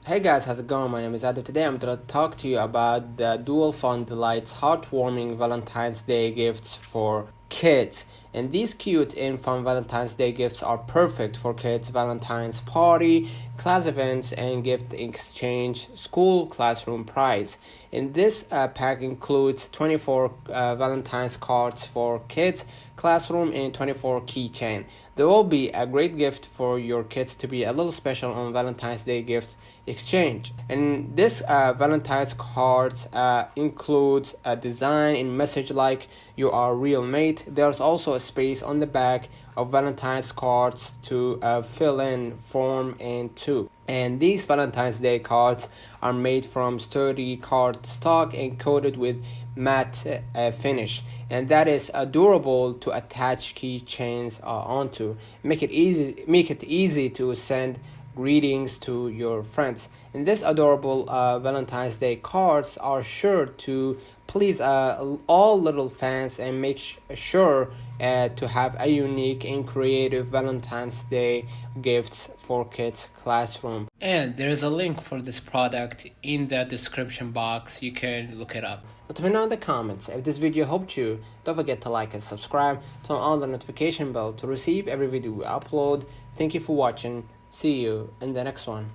Hey guys, how's it going? My name is Adam. Today I'm going to talk to you about the DUALFUN Delights Heartwarming Valentine's Day gifts for kids. And these cute and fun Valentine's Day gifts are perfect for kids' Valentine's party, class events, and gift exchange, school classroom prize. And this pack includes 24 Valentine's cards for kids, classroom, and 24 keychain. There will be a great gift for your kids to be a little special on Valentine's Day gifts exchange. And this Valentine's cards includes a design and message like "You are real mate." There's also a space on the back of Valentine's cards to fill in form and two. And these Valentine's Day cards are made from sturdy card stock and coated with matte finish, and that is durable to attach keychains onto. Make it easy to send greetings to your friends. And this adorable Valentine's Day cards are sure to please all little fans and make sure to have a unique and creative Valentine's Day gifts for kids classroom. And there is a link for this product in the description box. You can look it up. Let me know in the comments if this video helped you. Don't forget to like and subscribe. Turn on the notification bell to receive every video we upload. Thank you for watching. See you in the next one.